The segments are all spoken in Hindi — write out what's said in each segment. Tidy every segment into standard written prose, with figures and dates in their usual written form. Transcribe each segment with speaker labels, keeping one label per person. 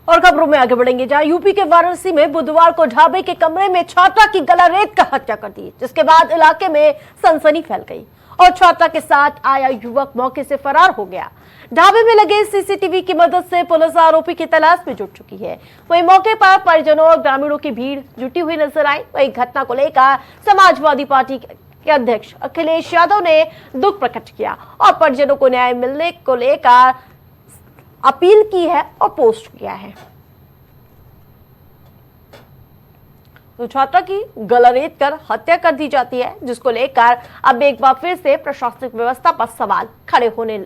Speaker 1: और खबरों में आगे बढ़ेंगे, जहां यूपी के वाराणसी में बुधवार को ढाबे के कमरे में छात्रा की गला रेत कर हत्या कर दी, जिसके बाद इलाके में सनसनी फैल गई और छात्रा के साथ आया युवक मौके से फरार हो गया। ढाबे में लगे सीसीटीवी की मदद से पुलिस आरोपी की तलाश में जुट चुकी है। वहीं मौके पर परिजनों और ग्रामीणों की भीड़ जुटी हुई नजर आई। वहीं घटना को लेकर समाजवादी पार्टी के अध्यक्ष अखिलेश यादव ने दुख प्रकट किया और परिजनों को न्याय मिलने को लेकर अपील की है और पोस्ट किया है। तो छात्रा की गला रेत कर हत्या कर दी जाती है, जिसको लेकर अब एक बार फिर से प्रशासनिक व्यवस्था पर सवाल खड़े होने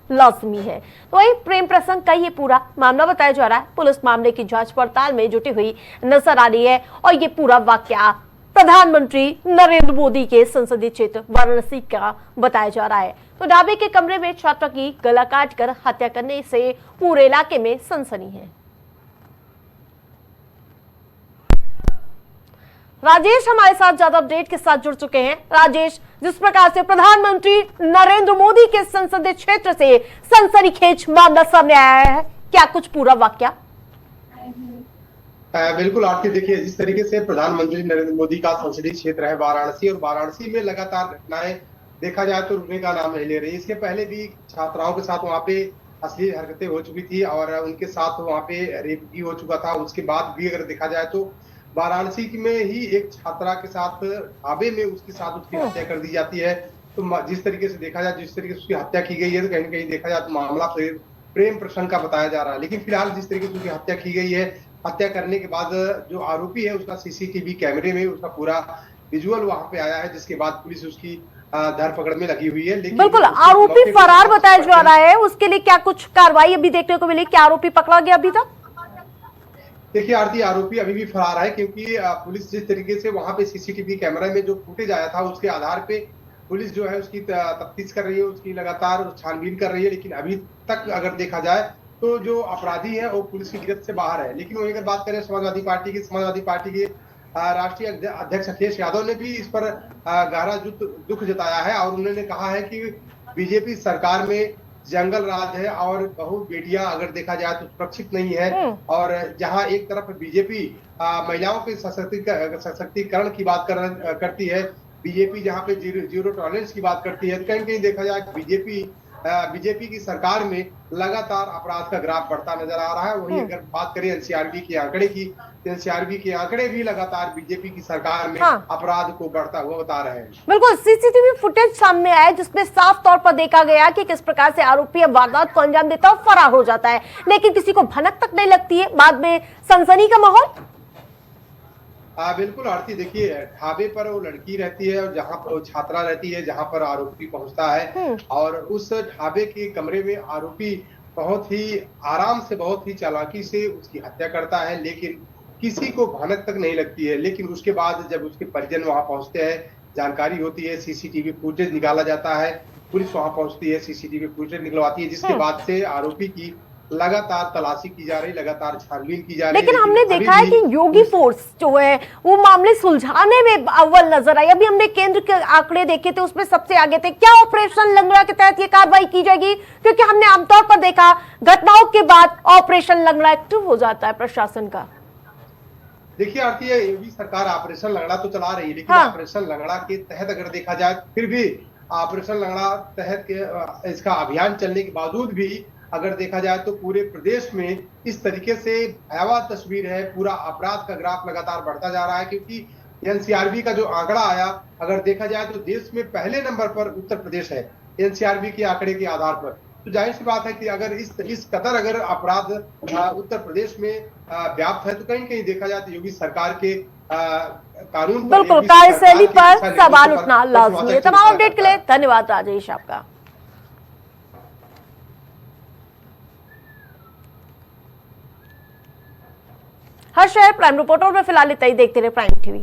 Speaker 1: लाजमी है। तो वही प्रेम प्रसंग का ये पूरा मामला बताया जा रहा है। पुलिस मामले की जांच पड़ताल में जुटी हुई नजर आ रही है और ये पूरा वाकया प्रधानमंत्री नरेंद्र मोदी के संसदीय क्षेत्र वाराणसी का बताया जा रहा है। तो ढाबे के कमरे में छात्रा की गला काटकर हत्या करने से पूरे इलाके में सनसनी है। राजेश हमारे साथ ज्यादा अपडेट के साथ जुड़ चुके हैं। राजेश, जिस प्रकार से प्रधानमंत्री नरेंद्र मोदी के संसदीय क्षेत्र से सनसनीखेज मामला सामने आया है, क्या कुछ पूरा वाकया?
Speaker 2: बिल्कुल आरती, देखिए जिस तरीके से प्रधानमंत्री नरेंद्र मोदी का संसदीय क्षेत्र है वाराणसी, और वाराणसी में लगातार घटनाएं देखा जाए तो रुकने का नाम नहीं ले रही। इसके पहले भी छात्राओं के साथ वहां पे अश्लील हरकतें हो चुकी थी और उनके साथ वहां पे रेप भी हो चुका था। उसके बाद भी अगर देखा जाए तो वाराणसी में ही एक छात्रा के साथ ढाबे में उसकी हत्या कर दी जाती है। तो जिस तरीके से देखा जाए, जिस तरीके से उसकी हत्या की गई है, तो कहीं ना कहीं देखा जाए तो मामला प्रेम प्रसंग का बताया जा रहा है। लेकिन फिलहाल जिस तरीके से उसकी हत्या की गई है, हत्या करने के बाद जो आरोपी है उसका सीसीटीवी कैमरे में उसका पूरा विजुअल वहां पे आया है, जिसके बाद पुलिस उसकी धरपकड़ में लगी हुई है। लेकिन
Speaker 1: बिल्कुल, आरोपी फरार बताया जा रहा है, उसके लिए क्या कुछ कार्रवाई अभी देखने को मिली? क्या आरोपी पकड़ा गया अभी तक?
Speaker 2: देखिए आरती, आरोपी अभी भी फरार है, क्योंकि पुलिस जिस तरीके से वहां पे सीसीटीवी कैमरा में जो फुटेज आया था उसके आधार पे पुलिस जो है उसकी तफ्तीश कर रही है, उसकी लगातार छानबीन कर रही है। लेकिन अभी तक अगर देखा जाए तो जो अपराधी है वो पुलिस की गिरफ्त से बाहर है। लेकिन वही अगर बात करें समाजवादी पार्टी के राष्ट्रीय अध्यक्ष अखिलेश यादव ने भी इस पर गहरा दुख जताया है और उन्होंने कहा है कि बीजेपी सरकार में जंगल राज है और बहु बेटियां अगर देखा जाए तो सुरक्षित नहीं है। और जहां एक तरफ बीजेपी महिलाओं के सशक्तिकरण की बात करती है, बीजेपी जहां पे जीरो टॉलरेंस की बात करती है, तो कहीं कहीं देखा जाए बीजेपी की सरकार में लगातार अपराध का ग्राफ बढ़ता नजर आ रहा है। वहीं अगर बात करें एनसीआरबी के आंकड़े की, तो एनसीआरबी के आंकड़े भी लगातार बीजेपी की सरकार में अपराध को बढ़ता हुआ बता रहे हैं।
Speaker 1: बिल्कुल, सीसीटीवी फुटेज सामने आया जिसमें साफ तौर पर देखा गया कि किस प्रकार से आरोपी वारदात को अंजाम देता और फरार हो जाता है, लेकिन किसी को भनक तक नहीं लगती है। बाद में सनसनी का माहौल।
Speaker 2: बिल्कुल आरती, देखिए ढाबे पर वो लड़की रहती है और जहाँ पर छात्रा रहती है, जहाँ पर आरोपी पहुंचता है, और उस ढाबे के कमरे में आरोपी बहुत ही आराम से, बहुत ही चालाकी से उसकी हत्या करता है, लेकिन किसी को भनक तक नहीं लगती है। लेकिन उसके बाद जब उसके परिजन वहां पहुंचते हैं, जानकारी होती है, सीसीटीवी फुटेज निकाला जाता है, पुलिस वहां पहुंचती है, सीसीटीवी फुटेज निकलवाती है, जिसके बाद से आरोपी की लगातार तलाशी की जा रही, लगातार छानबीन की जा रही।
Speaker 1: लेकिन हमने देखा है कि योगी फोर्स जो है वो मामले सुलझाने में अव्वल नजर आई। अभी हमने केंद्र के आंकड़े देखे थे, उसमें सबसे आगे थे। क्या ऑपरेशन लंगड़ा के तहत ये कार्रवाई की जाएगी? क्योंकि हमने आमतौर पर देखा घटनाओं के बाद ऑपरेशन लंगड़ा एक्टिव हो जाता है प्रशासन का।
Speaker 2: देखिए आरती, योगी सरकार ऑपरेशन लंगड़ा तो चला रही है, लेकिन ऑपरेशन लंगड़ा के तहत अगर देखा जाए, फिर भी ऑपरेशन लंगड़ा तहत के इसका अभियान चलने के बावजूद भी अगर देखा जाए तो पूरे प्रदेश में इस तरीके से भयावह तस्वीर है। पूरा अपराध का ग्राफ लगातार बढ़ता जा रहा है, क्योंकि एनसीआरबी का जो आंकड़ा आया, अगर देखा जाए तो देश में पहले नंबर पर उत्तर प्रदेश है एनसीआरबी के आंकड़े के आधार पर। तो जाहिर सी बात है कि अगर इस कदर अगर अपराध उत्तर प्रदेश में व्याप्त है, तो कहीं कहीं देखा जाए तो योगी सरकार के कानून पर,
Speaker 1: बिल्कुल कार्यशैली पर सवाल उठना लाजमी है। तमाम अपडेट के लिए धन्यवाद राजेश आपका। हर शहर प्राइम रिपोर्टर में फिलहाल इतना ही। देखते रहे प्राइम टीवी।